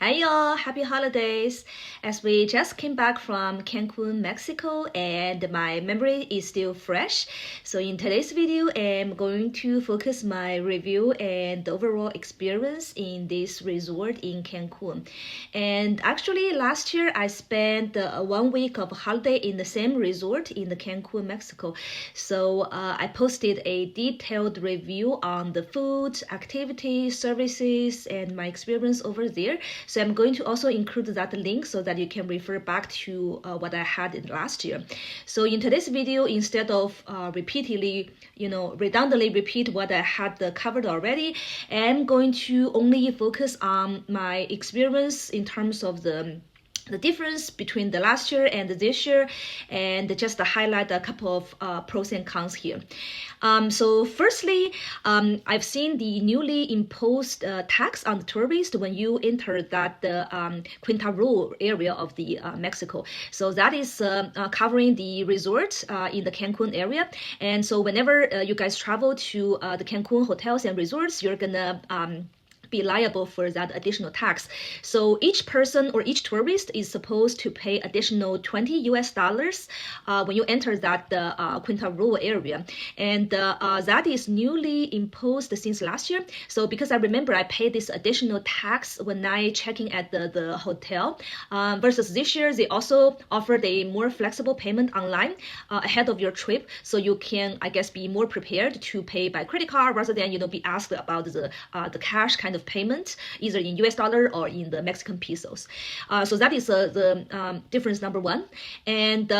Hi y'all, happy holidays! As we just came back from Cancun, Mexico, and my memory is still fresh. So in today's video, I'm going to focus my review and the overall experience in this resort in Cancun. And actually, last year I spent 1 week of holiday in the same resort in the Cancun, Mexico. So I posted a detailed review on the food, activities, services, and my experience over there. So I'm going to also include that link so that you can refer back to what I had in last year. So in today's video, instead of repeatedly, redundantly repeat what I had covered already, I'm going to only focus on my experience in terms of the difference between the last year and this year, and just to highlight a couple of pros and cons here. So firstly, I've seen the newly imposed tax on the tourists when you enter that Quintana Roo area of the Mexico. So that is covering the resort in the Cancun area. And so whenever you guys travel to the Cancun hotels and resorts, you're gonna be liable for that additional tax. So each person or each tourist is supposed to pay additional $20 when you enter that Quintana Roo area, and that is newly imposed since last year. So because I remember I paid this additional tax when I checking at the hotel, versus this year they also offered a more flexible payment online ahead of your trip, so you can, I guess, be more prepared to pay by credit card rather than be asked about the cash kind of payment, either in US dollar or in the Mexican pesos. So that is the difference number one. And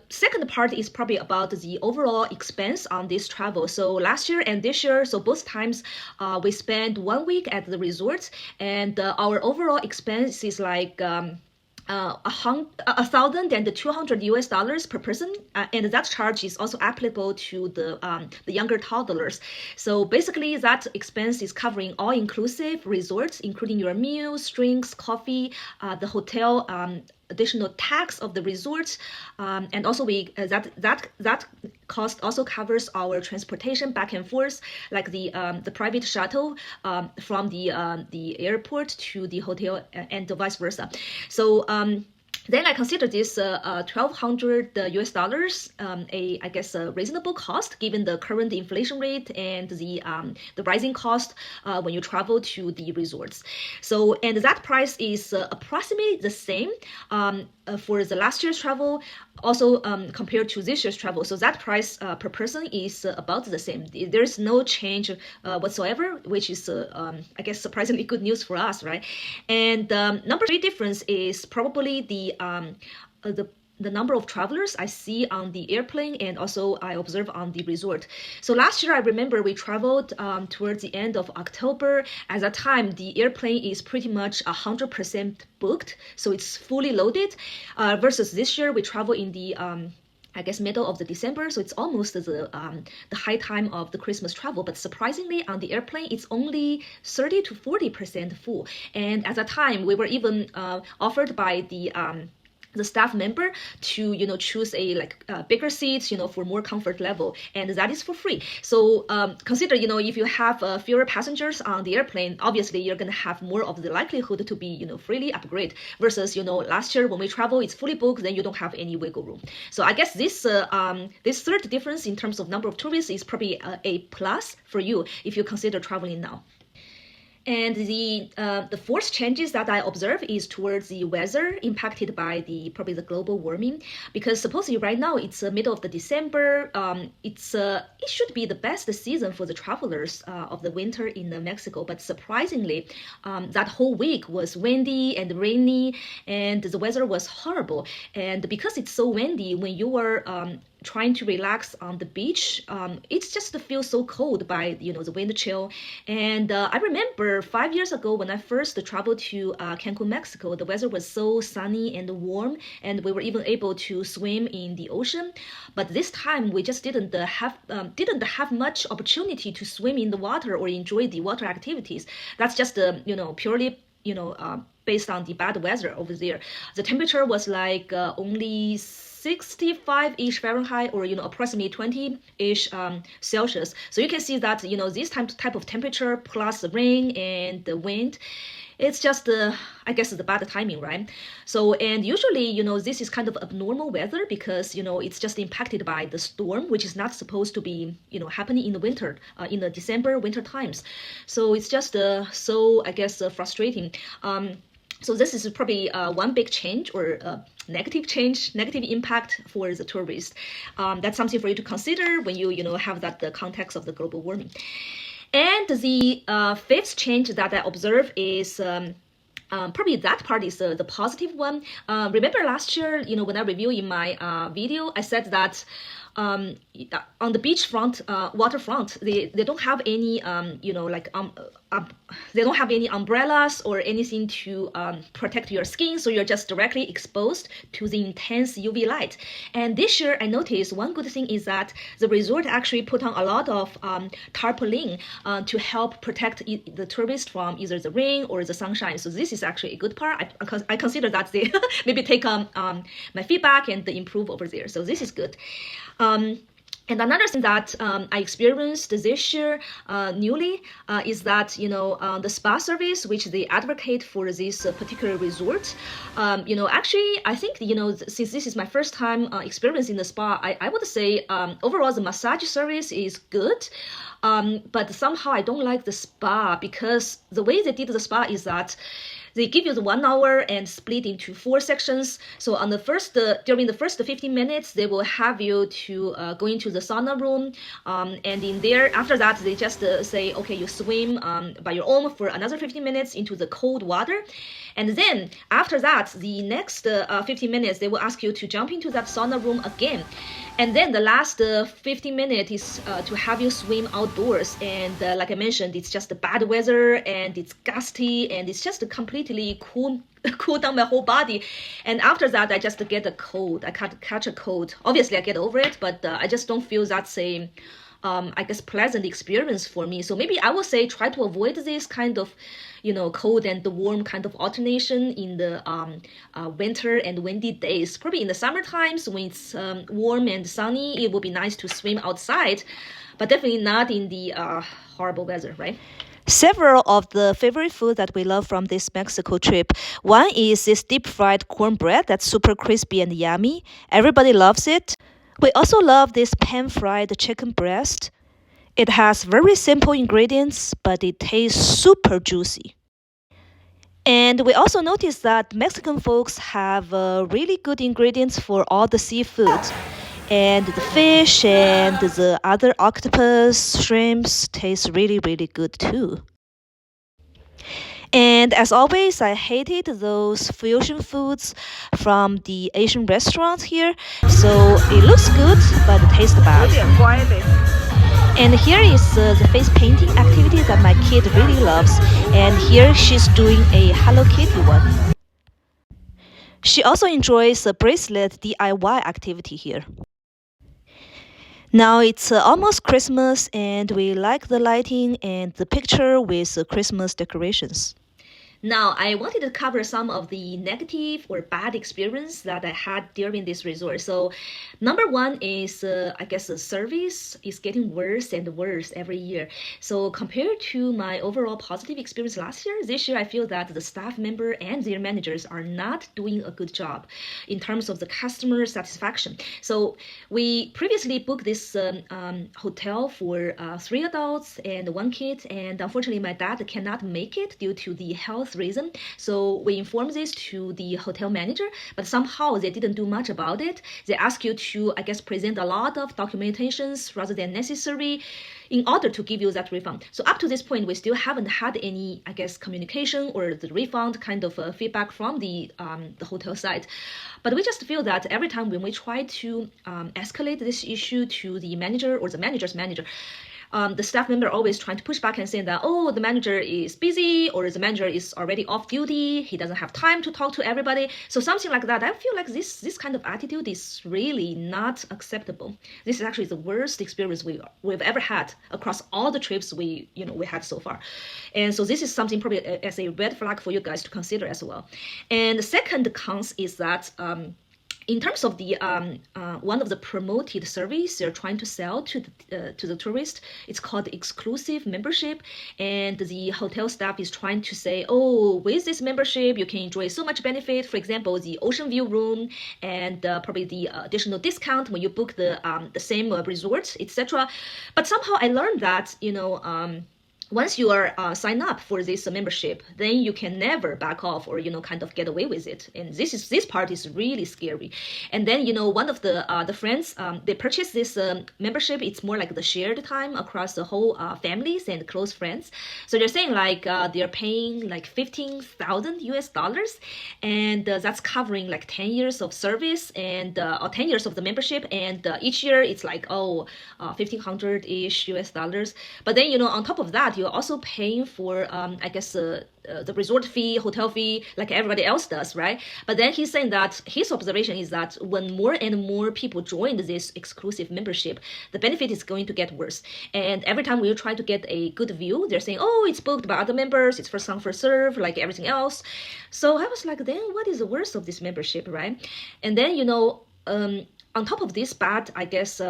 second part is probably about the overall expense on this travel. So last year and this year, so both times we spent 1 week at the resort, and our overall expense is like $1,200 per person, and that charge is also applicable to the younger toddlers. So basically, that expense is covering all-inclusive resorts, including your meals, drinks, coffee, the hotel, additional tax of the resort, and also that cost also covers our transportation back and forth, like the private shuttle from the airport to the hotel and vice versa. So then I consider this $1,200 I guess a reasonable cost given the current inflation rate and the rising cost when you travel to the resorts. So, and that price is approximately the same for the last year's travel, also compared to this year's travel. So that price per person is about the same. There's no change whatsoever, which is I guess surprisingly good news for us, right? And number three difference is probably the number of travelers I see on the airplane, and also I observe on the resort. So last year, I remember we traveled towards the end of October. At that time, the airplane is pretty much 100% booked, so it's fully loaded. Versus this year, we travel in the I guess middle of the December, so it's almost the high time of the Christmas travel. But surprisingly, on the airplane, it's only 30 to 40% full. And at that time, we were even offered by the staff member to choose a bigger seats for more comfort level, and that is for free. So consider if you have fewer passengers on the airplane, obviously you're going to have more of the likelihood to be freely upgrade, versus last year when we travel it's fully booked, then you don't have any wiggle room. So I guess this third difference in terms of number of tourists is probably a plus for you if you consider traveling now. And the fourth changes that I observe is towards the weather impacted by probably the global warming, because supposedly right now it's the middle of the December. It should be the best season for the travelers of the winter in Mexico, but surprisingly, that whole week was windy and rainy, and the weather was horrible. And because it's so windy, when you are trying to relax on the beach, it just feels so cold by the wind chill. And I remember 5 years ago when I first traveled to Cancun, Mexico, the weather was so sunny and warm, and we were even able to swim in the ocean. But this time we just didn't have much opportunity to swim in the water or enjoy the water activities. That's just purely based on the bad weather over there. The temperature was like only 65-ish Fahrenheit, or approximately 20-ish Celsius. So you can see that this type of temperature plus the rain and the wind, It's just, I guess, the bad timing, right? So, and usually, this is kind of abnormal weather because, it's just impacted by the storm, which is not supposed to be, happening in the winter, in the December winter times. So it's just so, I guess, frustrating. So this is probably one big change or negative change, negative impact for the tourist. That's something for you to consider when you, have that the context of the global warming. And the fifth change that I observe is probably that part is the positive one. Remember last year, when I reviewed in my video, I said that on the beachfront, waterfront, they don't have any, they don't have any umbrellas or anything to protect your skin, so you're just directly exposed to the intense UV light. And this year, I noticed one good thing is that the resort actually put on a lot of tarpaulin to help protect the tourists from either the rain or the sunshine. So this is actually a good part. I consider that they maybe take my feedback and improve over there. So this is good. And another thing that I experienced this year newly is that, the spa service, which they advocate for this particular resort, actually, I think, since this is my first time experiencing the spa, I would say overall the massage service is good. But somehow I don't like the spa because the way they did the spa is that they give you the 1 hour and split into 4 sections. So on the first, during the first 15 minutes, they will have you to go into the sauna room. And in there, after that, they just say, okay, you swim by your own for another 15 minutes into the cold water. And then after that, the next 15 minutes, they will ask you to jump into that sauna room again. And then the last 15 minutes is to have you swim outdoors. And like I mentioned, it's just the bad weather and it's gusty and it's just completely cool down my whole body. And after that, I just get a cold. I can't catch a cold. Obviously, I get over it, but I just don't feel that's a I guess, pleasant experience for me. So maybe I would say try to avoid this kind of, cold and the warm kind of alternation in the winter and windy days. Probably in the summer times when it's warm and sunny, it would be nice to swim outside, but definitely not in the horrible weather, right? Several of the favorite food that we love from this Mexico trip. One is this deep fried cornbread that's super crispy and yummy. Everybody loves it. We also love this pan-fried chicken breast. It has very simple ingredients, but it tastes super juicy. And we also noticed that Mexican folks have really good ingredients for all the seafood. And the fish and the other octopus, shrimps taste really, really good too. And as always, I hated those fusion foods from the Asian restaurants here. So it looks good, but it tastes bad. And here is the face painting activity that my kid really loves. And here she's doing a Hello Kitty one. She also enjoys a bracelet DIY activity here. Now it's almost Christmas and we like the lighting and the picture with Christmas decorations. Now, I wanted to cover some of the negative or bad experience that I had during this resort. So, number one is, I guess, the service is getting worse and worse every year. So, compared to my overall positive experience last year, this year I feel that the staff member and their managers are not doing a good job in terms of the customer satisfaction. So, we previously booked this hotel for 3 adults and 1 kid, and unfortunately, my dad cannot make it due to the health reason. So we informed this to the hotel manager, but somehow they didn't do much about it. They ask you to, I guess, present a lot of documentations rather than necessary in order to give you that refund. So up to this point, we still haven't had any, I guess, communication or the refund kind of feedback from the hotel side. But we just feel that every time when we try to escalate this issue to the manager or the manager's manager, the staff member always trying to push back and saying that, oh, the manager is busy or the manager is already off duty. He doesn't have time to talk to everybody. So something like that. I feel like this kind of attitude is really not acceptable. This is actually the worst experience we've ever had across all the trips we had so far. And so this is something probably as a red flag for you guys to consider as well. And the second cons is that in terms of the one of the promoted service they're trying to sell to the tourist, it's called exclusive membership, and the hotel staff is trying to say, oh, with this membership you can enjoy so much benefit. For example, the ocean view room, and probably the additional discount when you book the same resort, etc. But somehow I learned that once you are sign up for this membership, then you can never back off or kind of get away with it. And this part is really scary. And then one of the friends, they purchased this membership. It's more like the shared time across the whole families and close friends. So they're saying like they're paying like $15,000, and that's covering like 10 years of service and or 10 years of the membership, and each year it's like 1,500-ish US dollars. But then on top of that, you're also paying for I guess the resort fee, hotel fee, like everybody else does, right? But then he's saying that his observation is that when more and more people join this exclusive membership, the benefit is going to get worse. And every time we try to get a good view, they're saying, oh, it's booked by other members, it's first come first serve, like everything else. So I was like, then what is the worst of this membership, right? And then on top of this bad, I guess,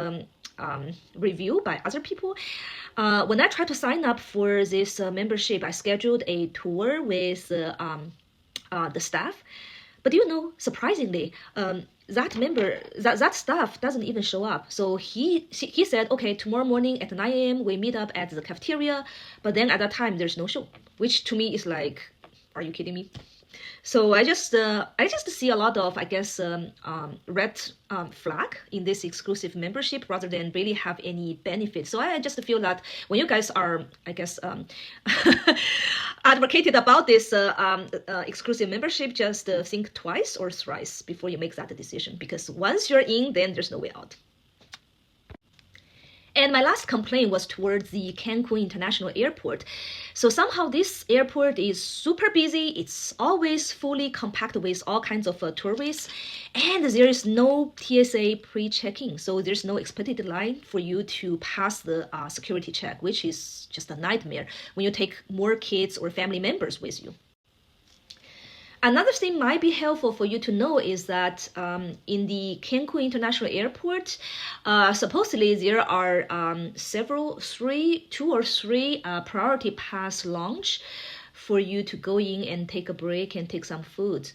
review by other people, when I tried to sign up for this membership, I scheduled a tour with the staff. But surprisingly, that staff doesn't even show up. So he said, okay, tomorrow morning at 9 a.m. we meet up at the cafeteria. But then at that time there's no show, which to me is like, are you kidding me? So I just see a lot of, I guess, red flag in this exclusive membership rather than really have any benefit. So I just feel that when you guys are, I guess, advocated about this exclusive membership, just think twice or thrice before you make that decision, because once you're in, then there's no way out. And my last complaint was towards the Cancun International Airport. So somehow this airport is super busy. It's always fully compacted with all kinds of tourists. And there is no TSA pre-checking. So there's no expedited line for you to pass the security check, which is just a nightmare when you take more kids or family members with you. Another thing might be helpful for you to know is that in the Cancun International Airport, supposedly there are two or three priority pass lounge for you to go in and take a break and take some food.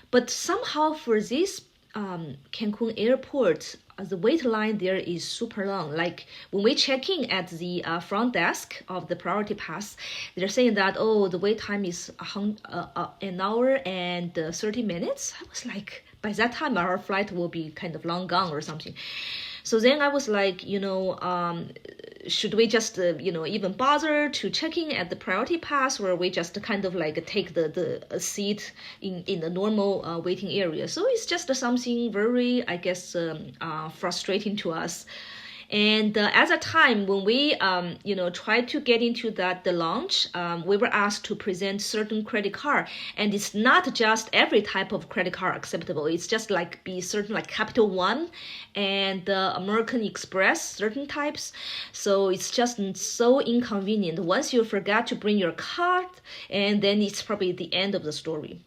But somehow for this Cancun Airport, the wait line there is super long. Like when we check in at the front desk of the priority pass, they're saying that, oh, the wait time is an hour and 30 minutes. I was like, by that time our flight will be kind of long gone or something. So then I was like, should we just, even bother to check in at the priority pass, or we just kind of like take the seat in the normal waiting area? So it's just something very, I guess, frustrating to us. And at the time when we, tried to get into the lounge, we were asked to present certain credit card, and it's not just every type of credit card acceptable. It's just like be certain, like Capital One and American Express, certain types. So it's just so inconvenient. Once you forgot to bring your card, and then it's probably the end of the story.